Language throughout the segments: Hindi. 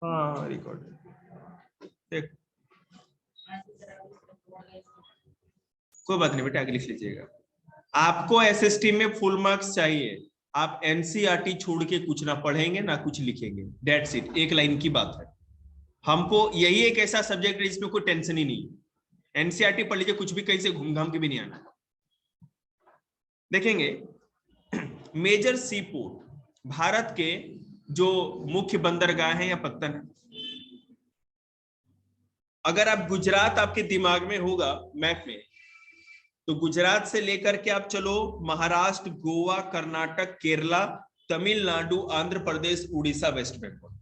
हाँ रिकॉर्ड देख, कोई बात नहीं बेटा, आगे लिख लीजिएगा। आपको एसएसटी में फुल मार्क्स चाहिए, आप एनसीईआरटी छोड़ के कुछ ना पढ़ेंगे ना कुछ लिखेंगे, दैट्स इट, एक लाइन की बात है। हमको यही एक ऐसा सब्जेक्ट है जिसमें कोई टेंशन ही नहीं है। एनसीईआरटी पढ़ लीजिए, कुछ भी कहीं से घूम घाम के भी नहीं आना। देखेंगे मेजर सी पोर्ट, भारत के जो मुख्य बंदरगाह हैं या पत्तन है। अगर आप गुजरात आपके दिमाग में होगा मैप में, तो गुजरात से लेकर के आप चलो महाराष्ट्र, गोवा, कर्नाटक, केरला, तमिलनाडु, आंध्र प्रदेश, उड़ीसा, वेस्ट बंगाल।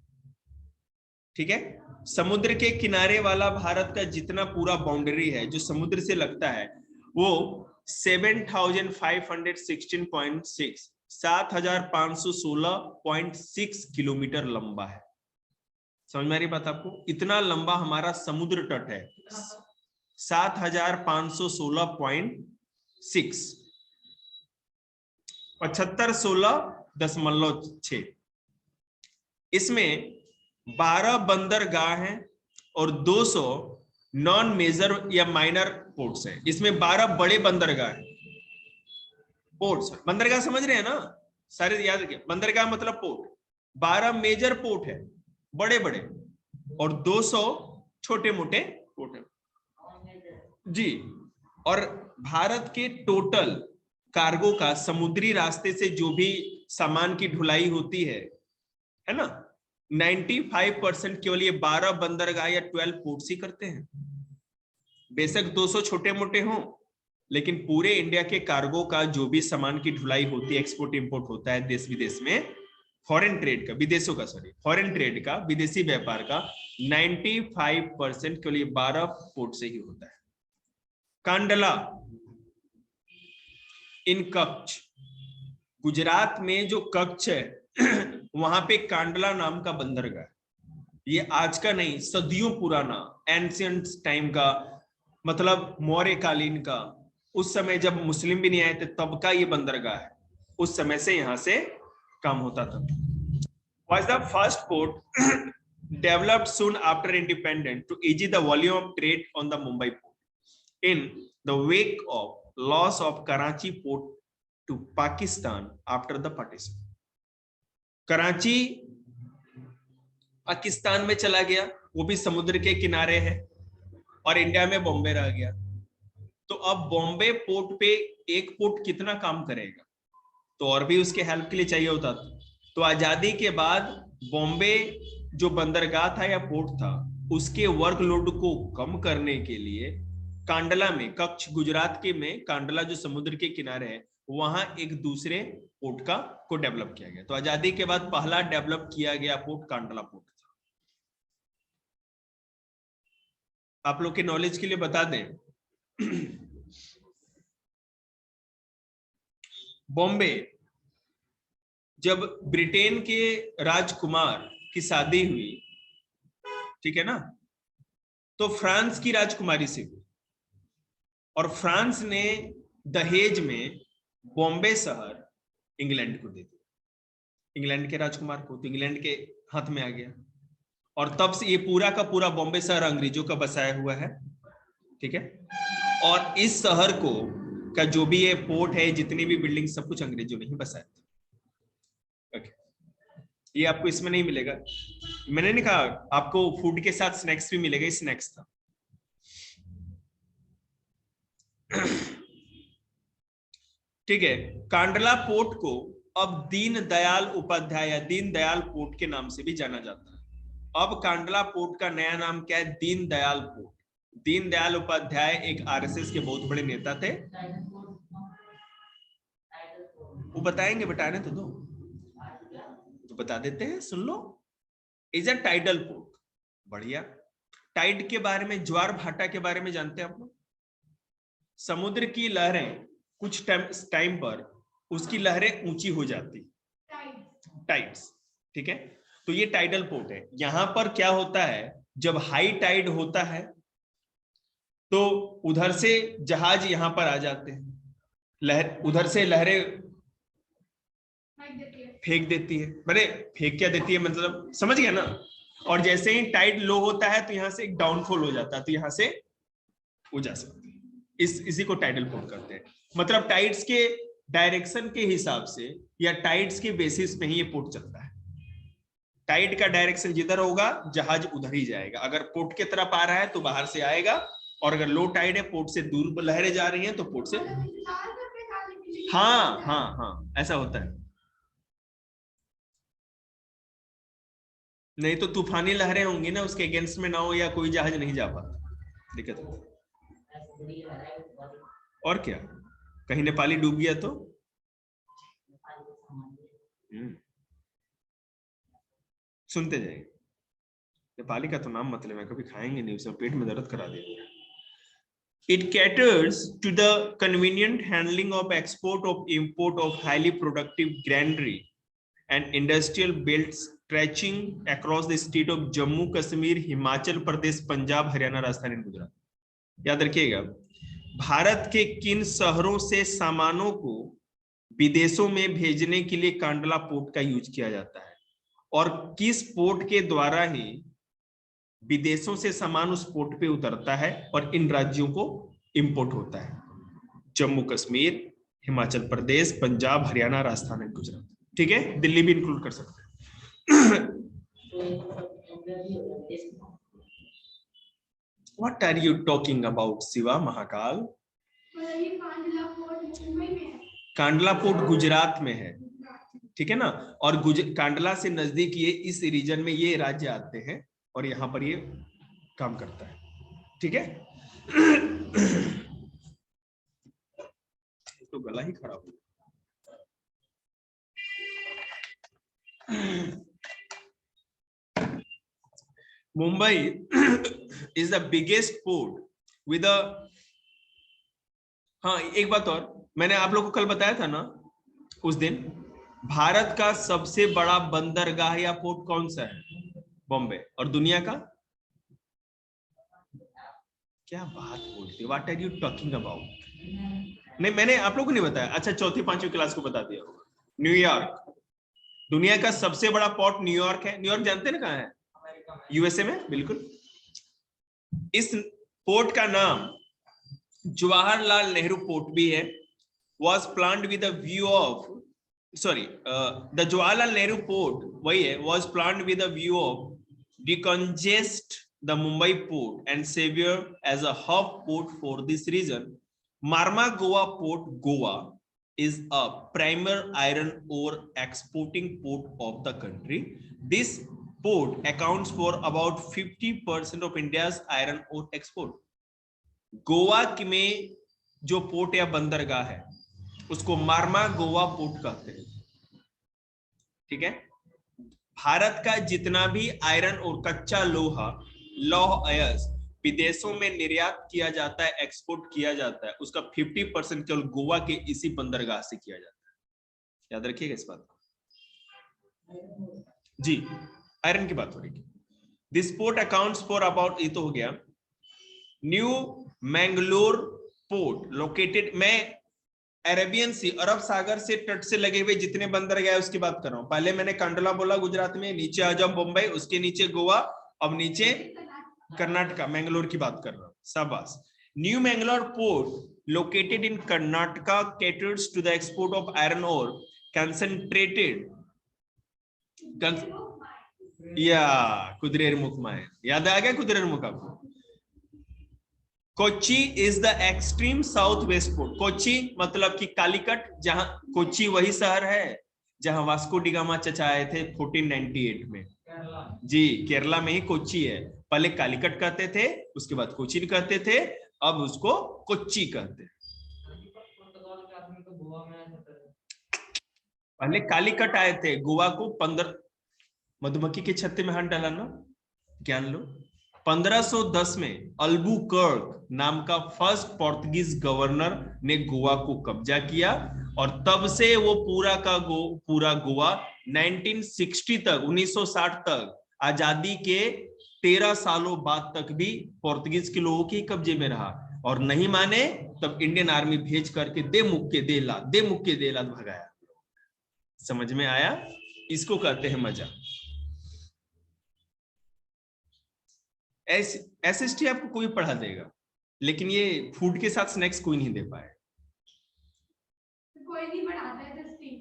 ठीक है, समुद्र के किनारे वाला भारत का जितना पूरा बाउंड्री है जो समुद्र से लगता है वो 7516.6 7516.6 किलोमीटर लंबा है। समझ में आ रही बात आपको? इतना लंबा हमारा समुद्र तट है, 7516.6, 7516.6। इसमें 12 बंदरगाह हैं और 200 नॉन मेजर या माइनर पोर्ट्स हैं। इसमें 12 बड़े बंदरगाह हैं, पोर्ट्स। बंदरगाह समझ रहे हैं ना सारे, याद रखिए, बंदरगाह मतलब पोर्ट। 12 मेजर पोर्ट है, बड़े बड़े, और 200 छोटे मोटे पोर्ट है जी। और भारत के टोटल कार्गो का समुद्री रास्ते से जो भी सामान की ढुलाई होती है ना, 95% केवल ये 12 बंदरगाह या 12 पोर्ट्स ही करते हैं। बेशक 200 छोटे मोटे हों, लेकिन पूरे इंडिया के कार्गो का जो भी सामान की ढुलाई होती है, एक्सपोर्ट इंपोर्ट होता है देश विदेश में, फॉरेन ट्रेड का, विदेशों का, सॉरी फॉरेन ट्रेड का, विदेशी व्यापार का 95% केवल ये 12 पोर्ट से ही होता है। कांडला इन कच्छ, गुजरात में जो कच्छ है वहां पे कांडला नाम का बंदरगाह, ये आज का नहीं, सदियों पुराना, एंशियंट टाइम का, मतलब मौर्य कालीन का, उस समय जब मुस्लिम भी नहीं आए थे तब का ये बंदरगाह है। उस समय से यहां से काम होता था। Was the first port developed soon after independence to ease the volume of trade on the Mumbai port in the wake of loss of Karachi port to Pakistan after the partition. Karachi Pakistan में चला गया, वो भी समुद्र के किनारे है, और इंडिया में बॉम्बे रह गया। तो अब बॉम्बे पोर्ट पे एक पोर्ट कितना काम करेगा, तो और भी उसके हेल्प के लिए चाहिए होता था। तो आजादी के बाद बॉम्बे जो बंदरगाह था या पोर्ट था, उसके वर्कलोड को कम करने के लिए कांडला में, कच्छ गुजरात के में कांडला जो समुद्र के किनारे है, वहां एक दूसरे पोर्ट का को डेवलप किया गया। तो आजादी के बाद पहला डेवलप किया गया पोर्ट कांडला पोर्ट था। आप लोग के नॉलेज के लिए बता दें, बॉम्बे जब ब्रिटेन के राजकुमार की शादी हुई, ठीक है ना, तो फ्रांस की राजकुमारी से हुई, और फ्रांस ने दहेज में बॉम्बे शहर इंग्लैंड को दे दिया, इंग्लैंड के राजकुमार को, तो इंग्लैंड के हाथ में आ गया। और तब से ये पूरा का पूरा बॉम्बे शहर अंग्रेजों का बसाया हुआ है, ठीक है। और इस शहर को का जो भी ये पोर्ट है, जितनी भी बिल्डिंग, सब कुछ अंग्रेजों ने ही बसाया था। ओके, ये आपको इसमें नहीं मिलेगा। मैंने नहीं कहा आपको फूड के साथ स्नैक्स भी मिलेगा, स्नैक्स था। ठीक है, कांडला पोर्ट को अब दीनदयाल उपाध्याय या दीनदयाल पोर्ट के नाम से भी जाना जाता है। अब कांडला पोर्ट का नया नाम क्या है? दीनदयाल पोर्ट। दीनदयाल उपाध्याय एक आरएसएस के बहुत बड़े नेता थे, वो बताएंगे, बताने तो दो, तो बता देते हैं, सुन लो। इज अ टाइडल पोर्ट, बढ़िया। टाइड के बारे में, ज्वार भाटा के बारे में जानते हैं आप लोग? समुद्र की लहरें कुछ टाइम पर उसकी लहरें ऊंची हो जाती, टाइड्स, ठीक है। तो ये टाइडल पोर्ट है। यहां पर क्या होता है, जब हाई टाइड होता है तो उधर से जहाज यहां पर आ जाते हैं, लहर उधर से लहरें फेंक देती है। मैंने फेंक क्या देती है, मतलब समझ गया ना? और जैसे ही टाइड लो होता है तो यहाँ से एक डाउनफॉल हो जाता है, तो यहाँ से हो जा सकती है। इसी को टाइडल पोर्ट करते हैं। मतलब टाइड्स के डायरेक्शन के हिसाब से या टाइड्स के बेसिस पे ही ये पोर्ट चलता है। टाइड का डायरेक्शन जिधर होगा जहाज उधर ही जाएगा। अगर पोर्ट की तरफ आ रहा है तो बाहर से आएगा, और अगर लो टाइड है, पोर्ट से दूर लहरें जा रही हैं तो पोर्ट से, हाँ हाँ हाँ ऐसा होता है। नहीं तो तूफानी लहरें होंगी ना, उसके अगेंस्ट में ना हो या कोई जहाज नहीं जा पाता, दिक्कत होती है। और क्या, कहीं नेपाली डूब गया तो सुनते जाएंगे। नेपाली का तो नाम मतलब है, कभी खाएंगे नहीं, उसे पेट में दर्द करा देंगे। It caters to the convenient handling of export of import of highly productive granary and industrial belts stretching across the state of Jammu Kashmir, Himachal Pradesh, Punjab, Haryana, Rajasthan, Gujarat. याद रखिएगा, भारत के किन शहरों से सामानों को विदेशों में भेजने के लिए कांडला पोर्ट का यूज किया जाता है, और किस पोर्ट के द्वारा ही विदेशों से सामान उस पोर्ट पे उतरता है और इन राज्यों को इंपोर्ट होता है। जम्मू कश्मीर, हिमाचल प्रदेश, पंजाब, हरियाणा, राजस्थान एंड गुजरात। ठीक है, दिल्ली भी इंक्लूड कर सकते हैं। What are you talking about, Shiva Mahakal? Kandla port Gujarat में है, ठीक है ना, और कांडला से नजदीक ये इस रीजन में ये राज्य आते हैं और यहाँ पर ये काम करता है। ठीक है, तो गला ही खराब हो। Mumbai is the biggest port with a, हाँ एक बात और, मैंने आप लोगों को कल बताया था ना उस दिन, भारत का सबसे बड़ा बंदरगाह या पोर्ट कौन सा है? बॉम्बे। और दुनिया का? क्या बात बोलते, what are you talking about? नहीं मैंने आप लोगों को नहीं बताया, अच्छा चौथी पांचवी क्लास को बता दिया होगा। न्यूयॉर्क, दुनिया का सबसे बड़ा पोर्ट न्यूयॉर्क है। न्यूयॉर्क जानते हैं ना कहाँ है? यूएसए में, बिल्कुल। इस पोर्ट का नाम जवाहरलाल नेहरू पोर्ट भी है। was planned with a view of, the Jawaharlal Nehru port वही है, was planned with a view of decongest the Mumbai port and serve as a hub port for this region. Marmagua Port, Goa is a primary iron ore exporting port of the country. This port accounts for about 50% of India's iron ore export. Goa में जो पोर्ट या बंदरगाह है उसको मार्मा गोवा पोर्ट कहते हैं। ठीक है, भारत का जितना भी आयरन और कच्चा लोहा, लौह अयस्क विदेशों में निर्यात किया जाता है, एक्सपोर्ट किया जाता है, उसका 50% केवल गोवा के इसी बंदरगाह से किया जाता है। याद रखिएगा इस बात को। जी, आयरन की बात हो रही है। This port accounts for about, ये तो हो गया। न्यू मैंगलोर पोर्ट लोकेटेड, मैं अरेबियन सी, अरब सागर से तट से लगे हुए जितने बंदरगाह उसकी बात कर रहा हूं। पहले मैंने कांडला बोला गुजरात में, नीचे आ जाओ बम्बई, उसके नीचे गोवा, अब नीचे कर्नाटका, मैंगलोर की बात कर रहा हूं। शाबाश। New Mangalore port located in Karnataka caters to the export of iron ore concentrated या कुदरेर मुख में, याद आ गया कुदरेर मुख आपको? Kochi is the extreme south west port. Kochi मतलब कि कालीकट, जहां कोची वही शहर है जहां वास्को डिगामा चचा आए थे 1498 में। जी, केरला में ही कोची है। पहले कालीकट कहते थे, उसके बाद कोची कहते थे, अब उसको कोच्चि कहते हैं। पहले कालीकट आए थे, गोवा को 15 मधुमक्खी के छत्ते में हाथ डाला ना, ज्ञान लो। 1510 में अल्बुकर्क नाम का फर्स्ट पोर्तुगीज गवर्नर ने गोवा को कब्जा किया, और तब से वो पूरा गोवा 1960 तक, 1960 तक, आजादी के 13 सालों बाद तक भी पोर्तुगीज के लोगों के कब्जे में रहा। और नहीं माने तब इंडियन आर्मी भेज करके दे मुक्के देला भगाया। समझ में आया? इसको कहते हैं मजा। SST आपको कोई पढ़ा देगा, लेकिन ये फूड के साथ स्नैक्स कोई नहीं दे पाए। कोई नहीं पढ़ाता है SST।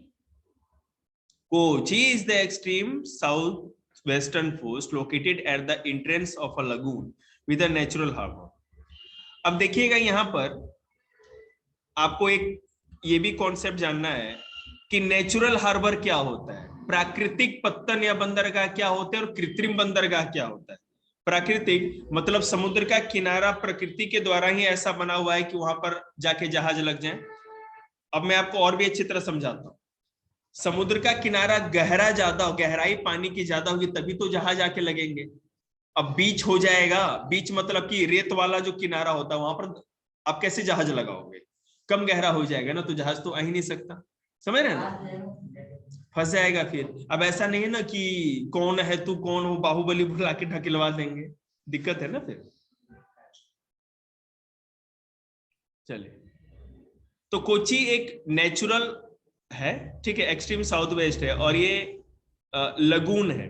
Kochi is the extreme southwestern coast located at the entrance of a lagoon with a natural harbor। अब देखिएगा यहाँ पर आपको एक ये भी कॉन्सेप्ट जानना है कि नेचुरल हार्बर क्या होता है, प्राकृतिक पत्तन या बंदरगाह क्या होते हैं और कृत्रिम बंदरगाह क्या होता है। प्राकृतिक मतलब समुद्र का किनारा प्रकृति के द्वारा ही ऐसा बना हुआ है कि वहां पर जाके जहाज लग जाए। अब मैं आपको और भी अच्छी तरह समझाता हूं। समुद्र का किनारा गहरा ज्यादा, गहराई पानी की ज्यादा होगी तभी तो जहाज आके लगेंगे। अब बीच हो जाएगा, बीच मतलब कि रेत वाला जो किनारा होता है वहां पर आप कैसे जहाज लगाओगे, कम गहरा हो जाएगा ना, तो जहाज तो आ ही नहीं सकता, समझ रहे हैं ना, फंस जाएगा फिर। अब ऐसा नहीं है ना कि कौन है तू कौन, वो बाहुबली बुला के ढकेलवा देंगे, दिक्कत है ना फिर। चलिए, तो कोची एक नेचुरल है, ठीक है, एक्सट्रीम साउथ वेस्ट है, और ये लगून है,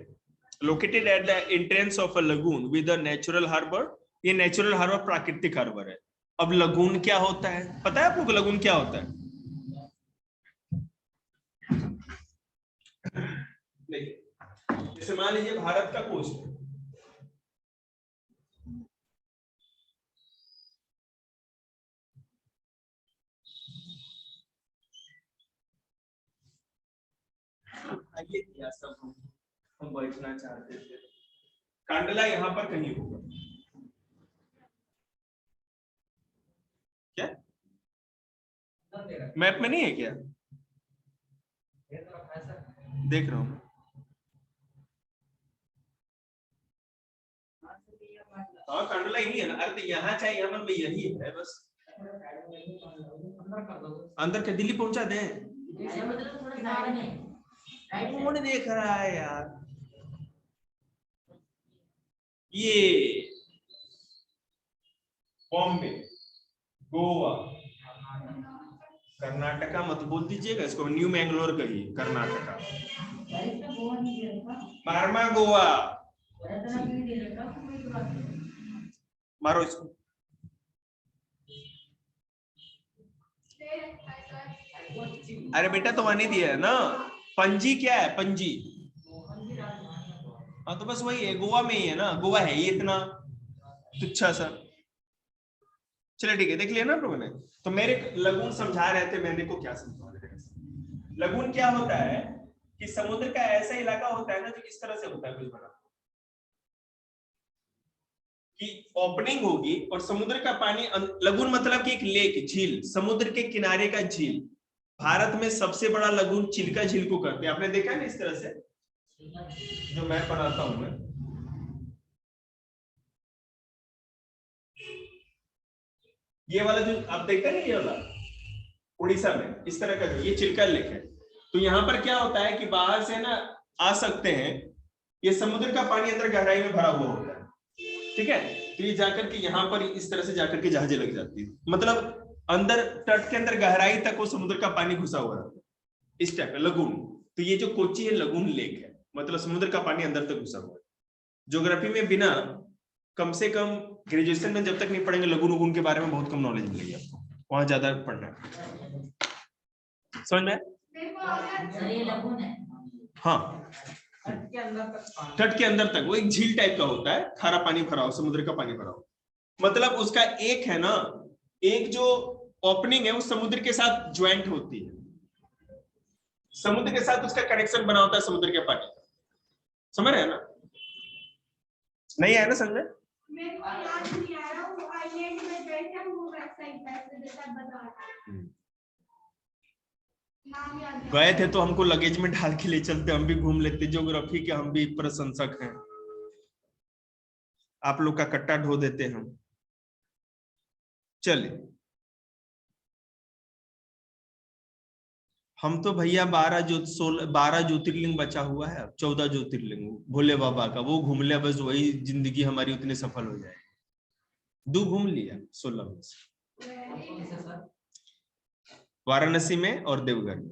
located at the entrance of a lagoon with a natural harbour. ये नेचुरल हार्बर प्राकृतिक हार्बर है। अब लगून क्या होता है, पता है आप लोग लगून क्या होता है? जैसे मान लीजिए भारत का कोस्ट है, ये किया सब हम बैठना चाहते थे, कांडला यहां पर कहीं होगा क्या, मैप में नहीं है क्या? देख रहा हूं, हाँ कांडला यही है ना। अरे तो यहाँ चाहे यमन में यही है बस, अंदर के दिल्ली पहुंचा दें, कौन देख रहा है यार। ये बॉम्बे, गोवा, कर्नाटका मत बोल दीजिएगा इसको, न्यू मैंगलोर कहिए, कर्नाटका, मारमा गोवा, मारो इसको। अरे बेटा तो वहां नहीं दिया है ना, पणजी क्या है, पणजी, हाँ तो बस वही है, गोवा में ही है ना, गोवा है ये इतना तुच्छा सा। चलिए ठीक है, देख लिया ना लोगों ने। तो मेरे लगून समझा रहे थे, मैंने को क्या समझा रहे थे। लगून क्या होता है कि समुद्र का ऐसा इलाका होता है ना जो इस तरह से होता है, कुछ बना कि ओपनिंग होगी और समुद्र का पानी, लगून मतलब कि एक लेक, झील, समुद्र के किनारे का झील। भारत में सबसे बड़ा लगून चिल्का झील को करते हैं, आपने देखा है ना इस तरह से, जो मैं बनाता हूं मैं, ये वाला जो आप देखते हैं ना, ये वाला उड़ीसा में इस तरह का, ये चिल्का लेक है। तो यहाँ पर क्या होता है कि बाहर से ना आ सकते हैं, ये समुद्र का पानी अंदर गहराई में भरा हुआ होता है, ठीक है। तो ये जाकर के यहाँ पर इस तरह से जाकर के जहाजें लग जाती है, मतलब अंदर तट के अंदर गहराई तक वो समुद्र का पानी घुसा हुआ है, इस टाइप का लगून। तो ये जो कोची है लगून लेक है, मतलब समुद्र का पानी अंदर तक घुसा हुआ है। ज्योग्राफी में बिना कम से कम ग्रेजुएशन में जब तक नहीं पढ़ेंगे लगून उगून के बारे में बहुत कम नॉलेज मिलेगी आपको, वहां ज्यादा पढ़ना है, समझ में? हाँ, तट के अंदर तक वो एक झील टाइप का होता है, खारा पानी भरा हो, समुद्र का पानी भरा हो, मतलब उसका एक है ना, एक जो ओपनिंग है वो समुद्र के साथ ज्वाइंट होती है, समुद्र के साथ उसका कनेक्शन बना होता है समुद्र के पानी, समझ रहे हैं ना? नहीं आया ना समझ में? गए थे तो हमको लगेज में ढाल के ले चलते, हम भी घूम लेते, ज्योग्राफी के हम भी प्रशंसक हैं, आप लोग का कट्टा ढो देते हम। चलिए, हम तो भैया 12 ज्योतिर्लिंग बचा हुआ है, 14 ज्योतिर्लिंग भोले बाबा का, वो घूम लिया बस, वही जिंदगी हमारी उतनी सफल हो जाए। 2 घूम लिया 16 में से, वाराणसी में और देवघर में।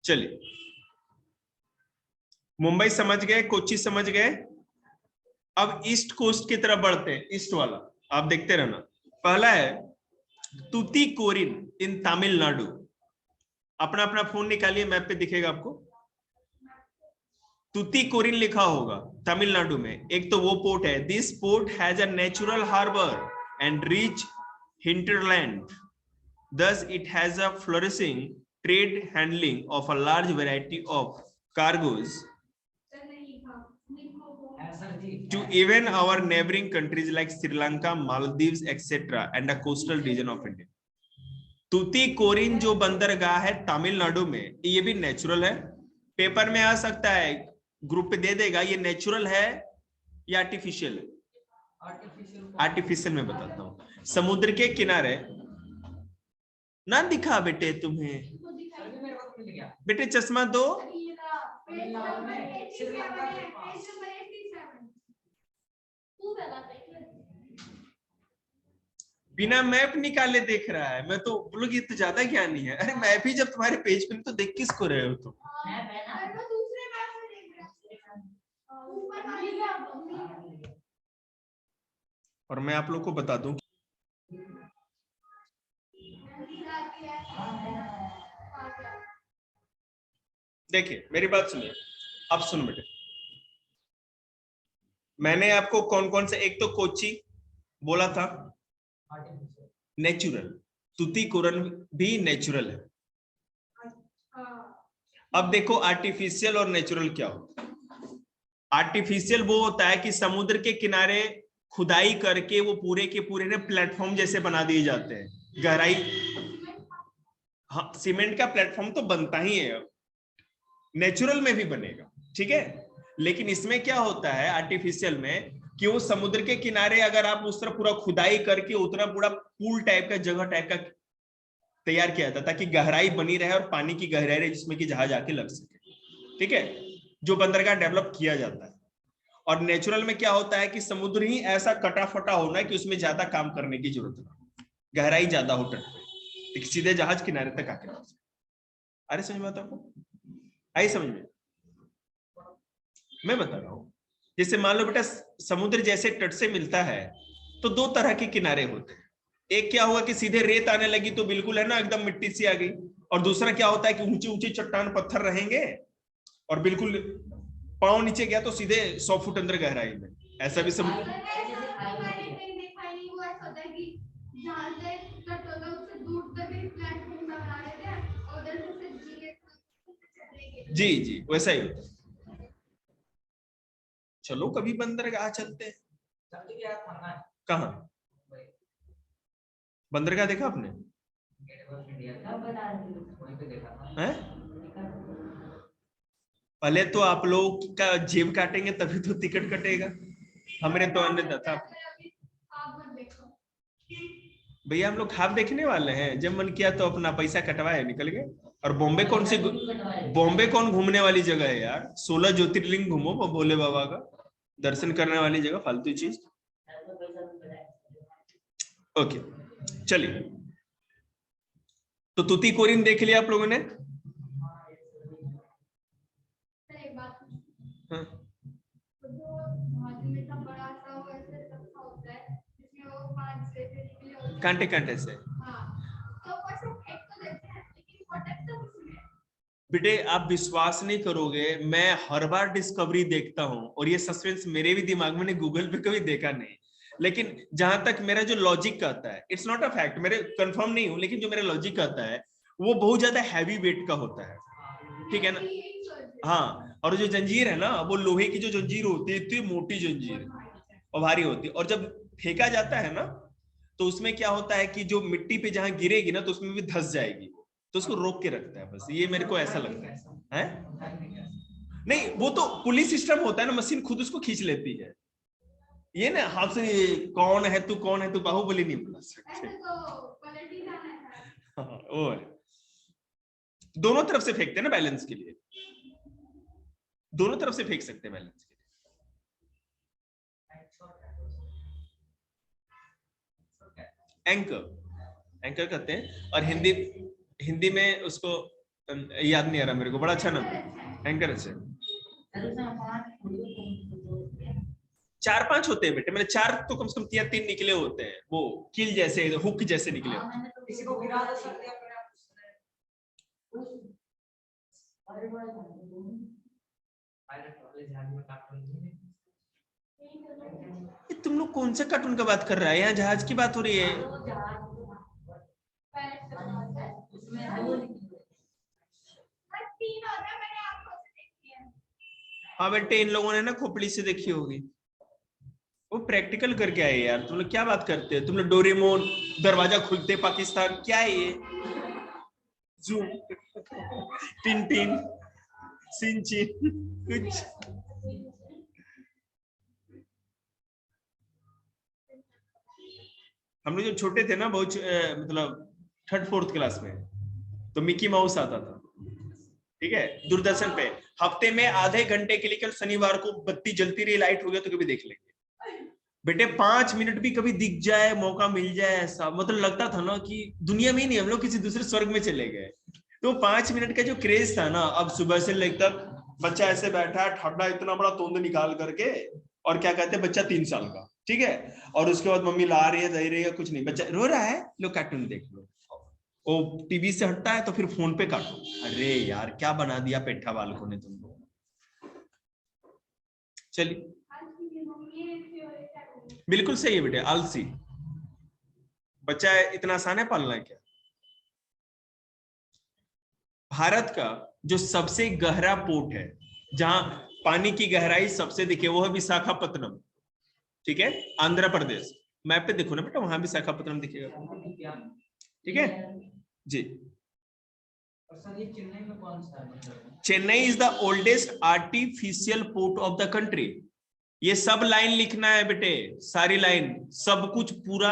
चलिए, मुंबई समझ गए, कोच्चि समझ गए, अब ईस्ट कोस्ट की तरफ बढ़ते हैं, ईस्ट वाला आप देखते रहना। पहला है तुतीकोरिन इन तमिलनाडु। अपना अपना फोन निकालिए, मैप पे दिखेगा आपको, तुतीकोरिन लिखा होगा तमिलनाडु में। एक तो वो पोर्ट है, this port has a natural harbour and rich hinterland, thus it has a flourishing trade handling of a large variety of cargoes to even our neighboring countries like Sri Lanka, Maldives, etc. and a coastal region of India. Tuticorin जो बंदरगाह है तमिलनाडु में, ये भी नेचुरल है। पेपर में आ सकता है, ग्रुप पे दे देगा, ये नेचुरल है या आर्टिफिशियल है? आर्टिफिशियल में बताता हूं। समुद्र के किनारे ना दिखा बेटे तुम्हें, बेटे चश्मा दो। बिना मैप निकाले देख रहा है। मैं तो बोलोगी तो ज्यादा ज्ञानी है। अरे मैप ही जब तुम्हारे पेज पे तो देख किसको रहे हो तुम? और मैं आप लोग को बता दूं, देखिए मेरी बात सुनिए, अब सुनो बेटे, मैंने आपको कौन कौन से, एक तो कोची बोला था नेचुरल, तुतीकोरिन भी नेचुरल है। अब देखो आर्टिफिशियल और नेचुरल क्या होता है। आर्टिफिशियल वो होता है कि समुद्र के किनारे खुदाई करके वो पूरे के पूरे ने प्लेटफॉर्म जैसे बना दिए जाते हैं, गहराई। हाँ, सीमेंट का प्लेटफॉर्म तो बनता ही है, नेचुरल में भी बनेगा, ठीक है। लेकिन इसमें क्या होता है आर्टिफिशियल में, कि वो समुद्र के किनारे अगर आप उस तरह पूरा खुदाई करके उतना पूरा पूल टाइप का जगह टाइप का तैयार किया जाता, ताकि गहराई बनी रहे और पानी की गहराई रहे जिसमें कि जहाज आके लग सके, ठीक है, जो बंदरगाह डेवलप किया जाता है। और नेचुरल में क्या होता है कि समुद्र ही ऐसा कटा फटा होना है कि उसमें ज्यादा काम करने की जरूरत नहीं, गहराई ज्यादा हो तट पे, सीधे जहाज किनारे तक आके लग सके। अरे समझ में आता आपको? आई समझ में? मैं बता रहा हूं, जैसे मान लो बेटा समुद्र जैसे तट से मिलता है तो दो तरह के किनारे होते हैं। एक क्या हुआ कि सीधे रेत आने लगी तो बिल्कुल है ना एकदम मिट्टी सी आ गई, और दूसरा क्या होता है कि ऊंचे ऊंचे चट्टान पत्थर रहेंगे और बिल्कुल पांव नीचे गया तो सीधे 100 फुट अंदर गहराई में, ऐसा भी समुद्र। जी जी वैसा ही होता है। चलो कभी बंदरगाह चलते हैं। कहाँ बंदरगाह देखा आपने? है? पहले तो आप लोग का जेब काटेंगे तभी तो टिकट कटेगा, हमने तो अन्य था। भैया हम लोग खाब देखने वाले हैं, जब मन किया तो अपना पैसा कटवाए निकल गए। और बॉम्बे कौन सी, बॉम्बे कौन घूमने वाली जगह है यार? 16 ज्योतिर्लिंग घूमो भोले बाबा का दर्शन करने वाली जगह, फालतू चीज। ओके चलिए, तो तुतीकोरिन देख लिया आप लोगों ने। हाँ। कांटे कांटे से बेटे आप विश्वास नहीं करोगे, मैं हर बार डिस्कवरी देखता हूं और ये सस्पेंस मेरे भी दिमाग में, मैंने गूगल पे कभी देखा नहीं, लेकिन जहां तक मेरा जो लॉजिक कहता है, इट्स नॉट अ फैक्ट, मेरे कंफर्म नहीं हूं, लेकिन जो मेरा लॉजिक कहता है वो बहुत ज्यादा हैवी वेट का होता है, ठीक है ना। हाँ, और जो जंजीर है ना वो लोहे की जो जंजीर होती है, इतनी मोटी जंजीर और भारी होती है, और जब फेंका जाता है ना तो उसमें क्या होता है कि जो मिट्टी पे जहां गिरेगी ना तो उसमें भी धंस जाएगी, तो उसको रोक के रखता है, बस ये मेरे को ऐसा लगता है? नहीं वो तो पुलिस सिस्टम होता है ना, मशीन खुद उसको खींच लेती है, ये ना हाथ से कौन है तू, कौन है तू, बाहुबली नहीं बुला सकते। और दोनों तरफ से फेंकते हैं ना बैलेंस के लिए, दोनों तरफ से फेंक सकते हैं बैलेंस के लिए। एंकर, एंकर कहते हैं, और हिंदी में उसको याद नहीं आ रहा मेरे को, बड़ा अच्छा नाम है एंकर। अच्छा 4-5 होते हैं बेटे, मैंने 4 तो कम से कम 3 निकले होते हैं, वो कील जैसे, हुक जैसे निकले होते हैं। किसी को गिरा दो सकते हैं तुम लोग कौन से कार्टून का बात कर रहा है? यहाँ जहाज की बात हो रही है। हाँ बेटे, इन लोगों ने ना खोपड़ी से देखी होगी, वो प्रैक्टिकल करके आए यार। तुम लोग क्या बात करते हो? तुम लोग डोरेमोन, दरवाजा खुलते पाकिस्तान, क्या है ये? जूम, टिन, सिंचिन, कुछ। हम लोग जब छोटे थे ना, बहुत मतलब 3rd-4th क्लास में, तो मिकी माउस आता था, ठीक है, दूरदर्शन पे। हफ्ते में आधे घंटे के लिए, कल शनिवार को बत्ती जलती रही, लाइट हो गया तो कभी देख लेंगे बेटे। 5 मिनट भी कभी दिख जाए, मौका मिल जाए, ऐसा मतलब लगता था ना कि दुनिया में ही नहीं, हम लोग किसी दूसरे स्वर्ग में चले गए। तो 5 मिनट का जो क्रेज था ना, अब सुबह से लेकर तक बच्चा ऐसे बैठा है, ठंडा इतना बड़ा तोंद निकाल करके, और क्या कहते हैं, बच्चा 3 साल का, ठीक है, और उसके बाद मम्मी ला रही है, दे रही है, कुछ नहीं, बच्चा रो रहा है, लो कार्टून देख लो। वो टीवी से हटता है तो फिर फोन पे कार्टून। अरे यार, क्या बना दिया पेठा बालकों ने तुम लोग। चलिए, बिल्कुल सही है बेटे, आलसी बच्चा है, इतना आसान है पालना क्या? भारत का जो सबसे गहरा पोर्ट है, जहां पानी की गहराई सबसे दिखे, वो है विशाखापत्तनम, ठीक है, आंध्र प्रदेश। मैप पे देखो ना बेटा, वहां विशाखापत्तनम दिखेगा, ठीक है जी। चेन्नई में कौन सा है? Chennai is the oldest artificial port of the country. ये सब लाइन लिखना है बेटे, सारी लाइन, सब कुछ पूरा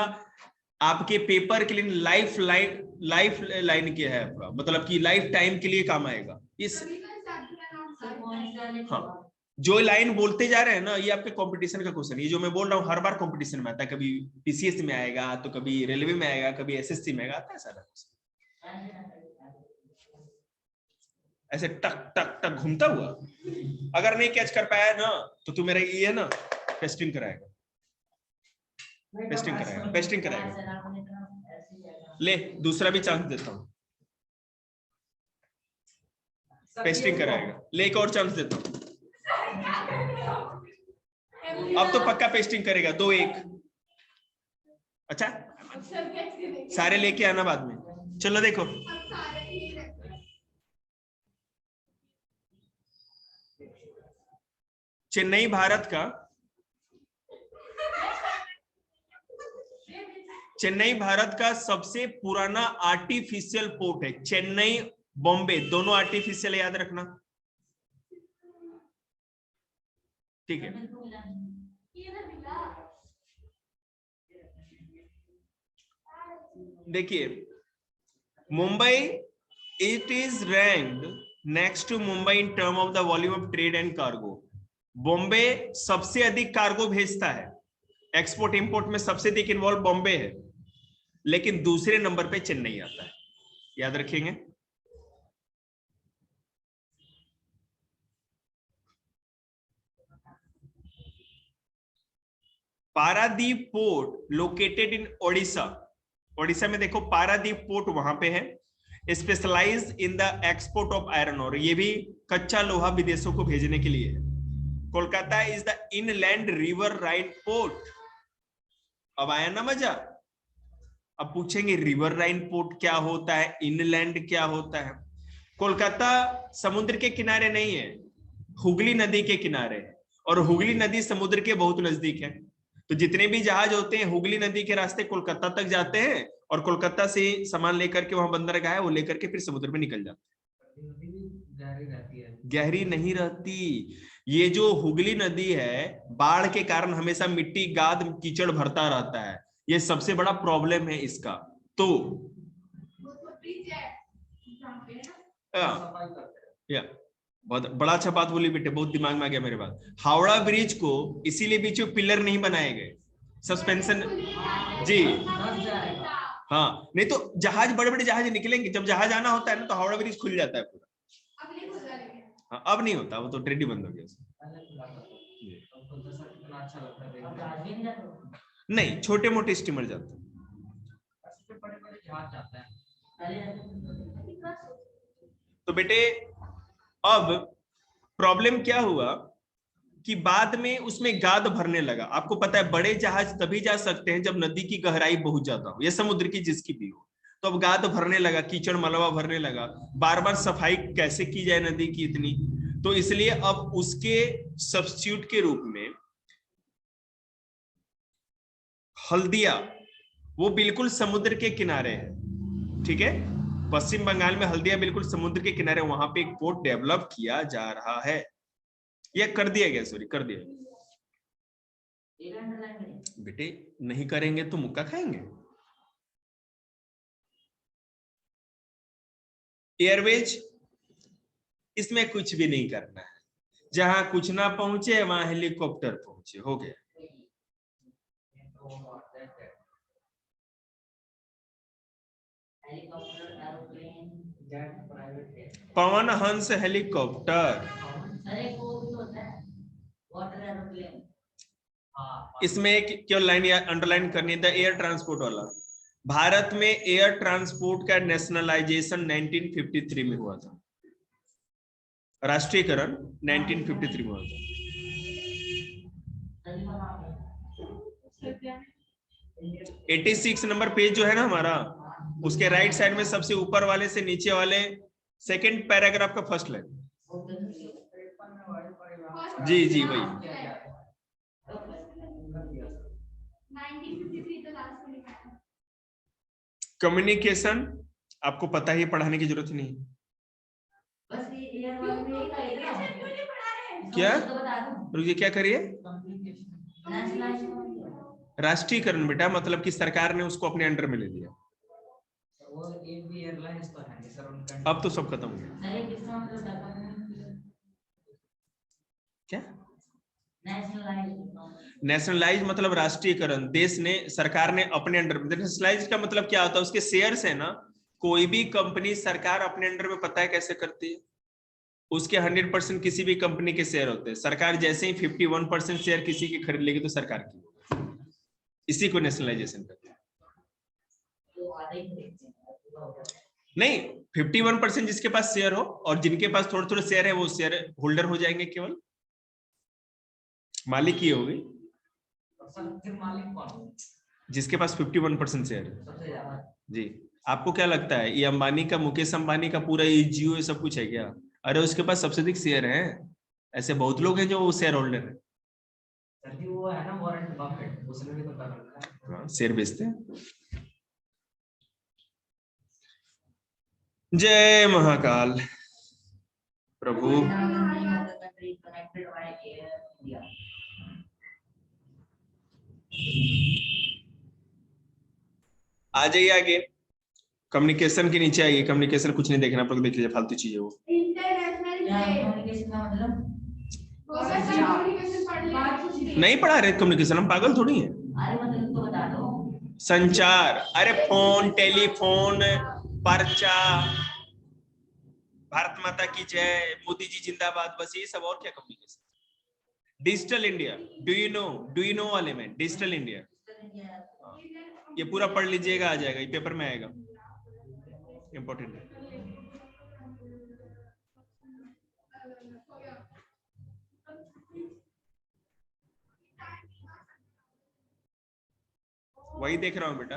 आपके पेपर के लिए लाइफ लाइन के है पूरा, मतलब कि लाइफ टाइम के लिए काम आएगा इस। हाँ, जो लाइन बोलते जा रहे हैं ना, ये आपके कंपटीशन का क्वेश्चन, ये जो मैं बोल रहा हूँ हर बार कंपटीशन में आता है, कभी पीसीएस में आएगा, तो कभी रेलवे में आएगा, कभी एसएससी में आएगा, आता है सारा क्वेश्चन ऐसे टक टक टक घूमता हुआ। अगर नहीं कैच कर पाया ना, तो तू मेरा ये है ना, पेस्टिंग कराएगा, पेस्टिंग कराएगा। ले, दूसरा भी चांस देता हूँ, पेस्टिंग कराएगा। ले, एक और चांस देता हूँ, अब तो पक्का पेस्टिंग करेगा। 2-1। अच्छा, सारे लेके आना बाद में। चलो देखो, चेन्नई भारत का, चेन्नई भारत का सबसे पुराना आर्टिफिशियल पोर्ट है। चेन्नई, बॉम्बे दोनों आर्टिफिशियल, याद रखना, ठीक है। देखिए, Mumbai, it is ranked next to Mumbai in term of the volume of trade and cargo. Bombay सबसे अधिक कार्गो भेजता है, एक्सपोर्ट इंपोर्ट में सबसे अधिक इन्वॉल्व बॉम्बे है, लेकिन दूसरे नंबर पे चेन्नई आता है, याद रखेंगे। Paradip port located in Odisha, Odisha में देखो पारादीप पोर्ट वहां पे है, specialise in the export of iron ore, ये भी कच्चा लोहा विदेशों को भेजने के लिए है। Kolkata is the inland riverine port. अब आया ना मजा। अब पूछेंगे रिवर राइन पोर्ट क्या होता है, इनलैंड क्या होता है। कोलकाता समुद्र के किनारे नहीं है, हुगली नदी के किनारे है, और हुगली नदी समुद्र के बहुत नजदीक है। तो जितने भी जहाज होते हैं हुगली नदी के रास्ते कोलकाता तक जाते हैं, और कोलकाता से सामान लेकर के वहां बंदरगाह है, वो लेकर के फिर समुद्र में निकल जाते हैं। गहरी नहीं रहती। ये जो हुगली नदी है, बाढ़ के कारण हमेशा मिट्टी, गाद, कीचड़ भरता रहता है, ये सबसे बड़ा प्रॉब्लम है इसका। तो या बहुत बड़ा अच्छा बात बोली बेटे, बहुत दिमाग में आ गया मेरे बात। हावड़ा ब्रिज को इसीलिए बीच में पिलर नहीं बनाए गए, सस्पेंशन जी। हाँ, नहीं तो जहाज, बड़े बड़े जहाज निकलेंगे, जब जहाज आना होता है ना, तो हावड़ा ब्रिज खुल जाता है पूरा। हाँ, अब नहीं होता, वो तो ट्रेंड ही बंद हो गया। कितना अच्छा लगता है अब देखने जहाज भी नहीं जाते, नहीं, छोटे मोटे स्टीमर जाते हैं। में। सबसे बड़े बड़े जहाज जाते हैं। पहले जाते। तो बेटे अब प्रॉब्लम क्या हुआ कि बाद में उसमें गाद भरने लगा। आपको पता है बड़े जहाज तभी जा सकते हैं जब नदी की गहराई बहुत ज्यादा हो या समुद्र की जिसकी भी हो। तो अब गाद भरने लगा, कीचड़ मलबा भरने लगा, बार बार सफाई कैसे की जाए नदी की इतनी। तो इसलिए अब उसके सब्स्टिट्यूट के रूप में हल्दिया, वो बिल्कुल समुद्र के किनारे है, ठीक है। पश्चिम बंगाल में हल्दिया बिल्कुल समुद्र के किनारे, वहां पे एक पोर्ट डेवलप किया जा रहा है, या कर दिया गया, सॉरी कर दिया। बेटे नहीं करेंगे तो मुक्का खाएंगे। एयरवेज, इसमें कुछ भी नहीं करना है, जहां कुछ ना पहुंचे वहां हेलीकॉप्टर पहुंचे, हो गया। Helicopter, aeroplane, jet, private jet, Pawan Hans helicopter, अरे वो भी होता है, वाटर एरोप्लेन। इसमें एक क्यों लाइन या अंडरलाइन करनी है, एयर ट्रांसपोर्ट वाला। भारत में एयर ट्रांसपोर्ट का नेशनलाइजेशन 1953 में हुआ था, राष्ट्रीयकरण 1953 में हुआ था। 86 नंबर पेज जो है ना हमारा, उसके राइट साइड में सबसे ऊपर वाले से नीचे वाले सेकंड पैराग्राफ का फर्स्ट लाइन। जी जी वही। कम्युनिकेशन आपको पता ही, पढ़ाने की जरूरत नहीं। बस ये एयर वाले में ही करेगा। क्या तो बता दूं, रुकिए, क्या करिए? नेशनलाइजेशन। राष्ट्रीयकरण बेटा, मतलब कि सरकार ने उसको अपने अंडर में ले लिया। वो एक भी एयरलाइंस तो है नहीं सर उनका। अब तो सब खत्म हो गया। अरे किसका मतलब डेवलपमेंट, क्या नेशनलाइजेशन? नेशनलाइज मतलब राष्ट्रीयकरण, देश ने, सरकार ने अपने अंडर में। नेशनलाइज का मतलब क्या होता है, उसके शेयर्स है ना, कोई भी कंपनी सरकार अपने अंडर में पता है कैसे करती है, उसके 100% किसी भी कंपनी के शेयर होते हैं। सरकार जैसे ही 51% शेयर किसी की खरीद लेगी तो सरकार की, इसी को नेशनलाइजेशन कहते हैं। नहीं, 51% जिसके पास शेयर हो और जिनके पास थोड़े थोड़े शेयर है वो शेयर होल्डर हो जाएंगे, केवल मालिक ही होगी। फिर मालिक कौन? जिसके पास 51% शेयर है। सबसे ज्यादा जी, आपको क्या लगता है ये अंबानी का, मुकेश अंबानी का पूरा ये जियो ये सब कुछ है क्या? अरे उसके पास सबसे अधिक शेयर है, ऐसे बहुत लोग हैं जो शेयर होल्डर है। सर जी वो है ना वॉरेन बफेट, उसने भी तो कर रखा है। शेयर बेचते हैं। जय महाकाल प्रभु। आ जाइए आगे, कम्युनिकेशन के नीचे आइए। कम्युनिकेशन कुछ नहीं देखना, आप लोग देख लीजिए, फालतू चीजें वो। नहीं पढ़ा रहे कम्युनिकेशन, हम पागल थोड़ी हैं। संचार, अरे फोन, टेलीफोन, पर्चा, भारत माता की जय, मोदी जी जिंदाबाद, बस ये सब। और क्या communication? Digital India, do you know वाले में डिजिटल इंडिया, ये पूरा पढ़ लीजिएगा, आ जाएगा, ये पेपर में आएगा, इंपॉर्टेंट है। वही देख रहा हूं बेटा,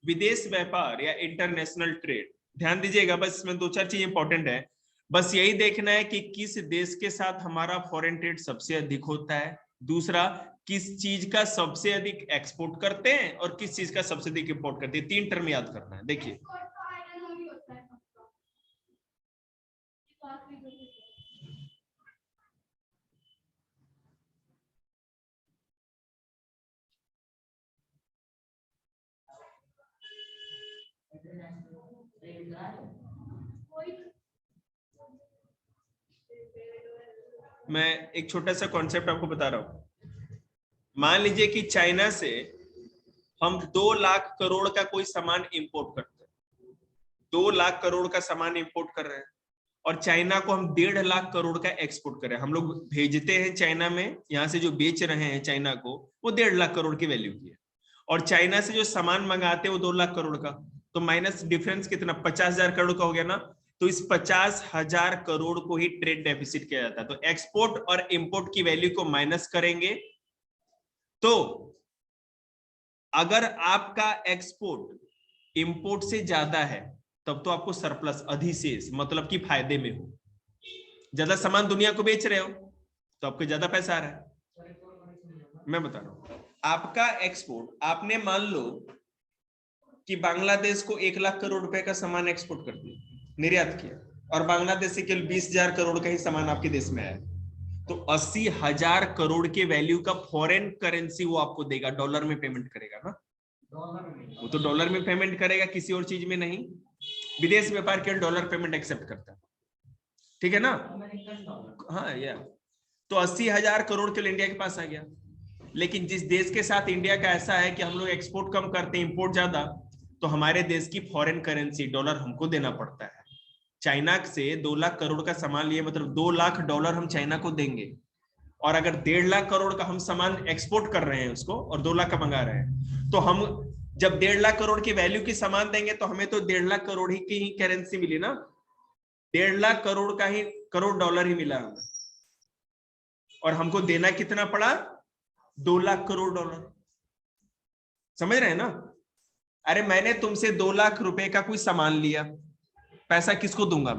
विदेश व्यापार या इंटरनेशनल ट्रेड। ध्यान दीजिएगा, बस इसमें दो चार चीज इंपॉर्टेंट है। बस यही देखना है कि किस देश के साथ हमारा फॉरेन ट्रेड सबसे अधिक होता है, दूसरा किस चीज का सबसे अधिक एक्सपोर्ट करते हैं और किस चीज का सबसे अधिक इंपोर्ट करते हैं। 3 टर्म याद करना है। देखिए मैं एक छोटा सा कॉन्सेप्ट आपको बता रहा हूं। मान लीजिए कि चाइना से हम 2 लाख करोड़ का कोई सामान इंपोर्ट करते हैं, 2 लाख करोड़ का सामान इंपोर्ट कर रहे हैं, और चाइना को हम 1.5 लाख करोड़ का एक्सपोर्ट करें, हम लोग भेजते हैं चाइना में, यहाँ से जो बेच रहे हैं चाइना को वो 1.5 लाख करोड़ की वैल्यू की है, और चाइना से जो सामान मंगाते हैं वो 2 लाख करोड़ का, तो माइनस डिफरेंस कितना 50,000 करोड़ का हो गया ना। तो इस 50,000 करोड़ को ही ट्रेड डेफिसिट किया जाता है। तो एक्सपोर्ट और इंपोर्ट की वैल्यू को माइनस करेंगे, तो अगर आपका एक्सपोर्ट इंपोर्ट से ज्यादा है तब तो आपको सरप्लस, अधिशेष, मतलब कि फायदे में हो, ज्यादा सामान दुनिया को बेच रहे हो तो आपको ज्यादा पैसा आ रहा है। मैं बता रहा हूं, आपका एक्सपोर्ट, आपने मान लो कि बांग्लादेश को 1 लाख करोड़ रुपए का सामान एक्सपोर्ट कर दिया, निर्यात किया, और बांग्लादेश से केवल 20,000 करोड़ का ही सामान आपके देश में आया, तो 80,000 करोड़ के वैल्यू का फॉरेन करेंसी वो आपको देगा, डॉलर में पेमेंट करेगा ना, वो तो डॉलर में पेमेंट करेगा, किसी और चीज में नहीं। विदेश व्यापार केवल डॉलर पेमेंट एक्सेप्ट करता है, ठीक है ना। हाँ यार, तो 80,000 करोड़ के इंडिया के पास आ गया। लेकिन जिस देश के साथ इंडिया का ऐसा है कि हम लोग एक्सपोर्ट कम करते हैं, इंपोर्ट ज्यादा, तो हमारे देश की फॉरेन करेंसी डॉलर हमको देना पड़ता है। चाइना से 2 लाख करोड़ का सामान लिए, मतलब 2 लाख डॉलर हम चाइना को देंगे, और अगर 1.5 लाख करोड़ का हम सामान एक्सपोर्ट कर रहे हैं उसको और 2 लाख का मंगा रहे हैं, तो हम जब 1.5 लाख करोड़ की वैल्यू की सामान देंगे तो हमें तो 1.5 लाख करोड़ ही की करेंसी मिली ना, 1.5 लाख करोड़ का ही करोड़ डॉलर ही मिला हमें, और हमको देना कितना पड़ा 2 लाख करोड़ डॉलर। समझ रहे हैं ना। अरे मैंने तुमसे 2 लाख रुपए का कोई सामान लिया, पैसा किसको दूंगा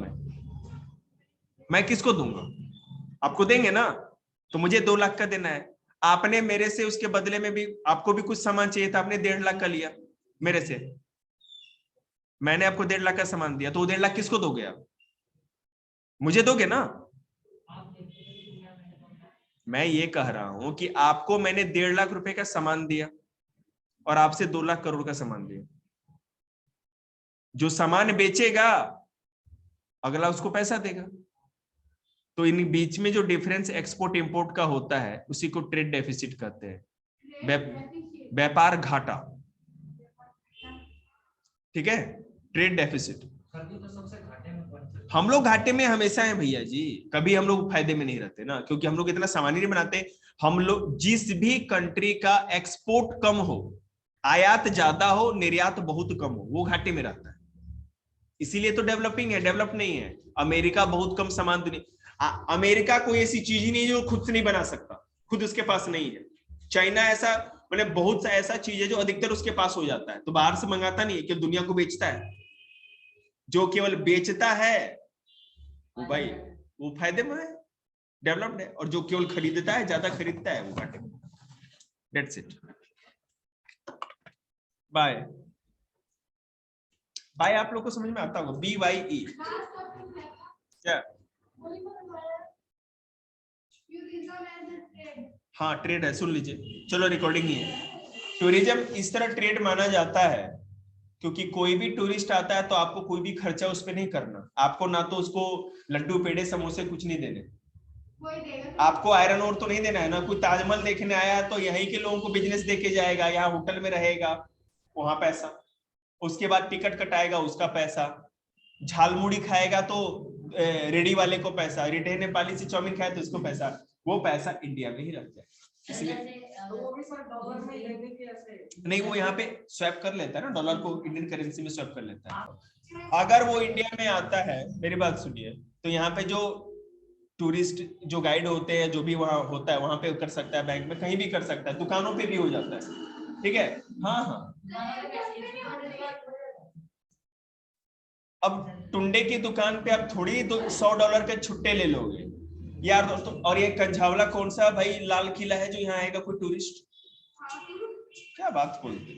मैं किसको दूंगा, आपको देंगे ना, तो मुझे 2 लाख का देना है। आपने मेरे से उसके बदले में भी, आपको भी कुछ सामान चाहिए था, आपने 1.5 लाख का लिया मेरे से, मैंने आपको 1.5 लाख का सामान दिया, तो वो 1.5 लाख किसको दोगे आप, मुझे दोगे ना। मैं ये कह रहा हूं कि आपको मैंने 1.5 लाख रुपए का सामान दिया और आपसे 2 लाख करोड़ का सामान दिया, जो सामान बेचेगा अगला उसको पैसा देगा, तो इन बीच में जो डिफरेंस एक्सपोर्ट इंपोर्ट का होता है उसी को ट्रेड डेफिसिट कहते हैं, व्यापार घाटा, ठीक है, ट्रेड डेफिसिट। हम लोग घाटे में हमेशा हैं भैया जी, कभी हम लोग फायदे में नहीं रहते ना, क्योंकि हम लोग इतना सामान ही नहीं बनाते। हम लोग जिस भी कंट्री का एक्सपोर्ट कम हो, आयात ज्यादा हो, निर्यात बहुत कम हो, वो घाटे में रहता है, इसीलिए तो डेवलपिंग है, डेवलप नहीं है। अमेरिका बहुत कम सामान दुनिया, अमेरिका कोई ऐसी चीज ही नहीं जो खुद से नहीं बना सकता, खुद उसके पास नहीं है। चाइना ऐसा, मतलब बहुत सा ऐसा चीज है जो अधिकतर उसके पास हो जाता है, तो बाहर से मंगाता नहीं है, केवल दुनिया को बेचता है। जो केवल बेचता है वो भाई वो फायदे में है, डेवलप्ड है, और जो केवल खरीदता है, ज्यादा खरीदता है, वो घाटे में। That's it, bye bye. आप लोग को समझ में आता होगा, BYE क्या? हाँ ट्रेड है, सुन लीजिए, चलो रिकॉर्डिंग ही है। टूरिज्म इस तरह ट्रेड माना जाता है क्योंकि कोई भी टूरिस्ट आता है तो आपको कोई भी खर्चा उस पर नहीं करना, आपको ना तो उसको लड्डू पेड़े समोसे कुछ नहीं देने, आपको आयरन ओर तो नहीं देना है ना। कोई ताजमहल देखने आया है तो यहीं के लोगों को बिजनेस देके जाएगा, यहाँ होटल में रहेगा, वहां पैसा, उसके बाद टिकट कटाएगा उसका पैसा, झालमुड़ी खाएगा तो रेडी वाले को पैसा, रिटेन नेपाली से चाउमीन खाए तो उसको पैसा, वो पैसा इंडिया में ही रहता है। इसलिए नहीं, वो यहाँ पे स्वैप कर लेता है ना, डॉलर को इंडियन करेंसी में स्वैप कर लेता है। अगर वो इंडिया में आता है, मेरी बात सुनिए, तो यहाँ पे जो टूरिस्ट जो गाइड होते हैं, जो भी वहाँ होता है, वहां पे कर सकता है, बैंक में कहीं भी कर सकता है, दुकानों पे भी हो जाता है, ठीक है। हाँ हाँ, अब टुंडे की दुकान पे आप थोड़ी $100 के छुट्टे ले लोगे यार दोस्तों। और ये कंझावला कौन सा भाई लाल किला है जो यहाँ आएगा कोई टूरिस्ट, क्या बात बोलते।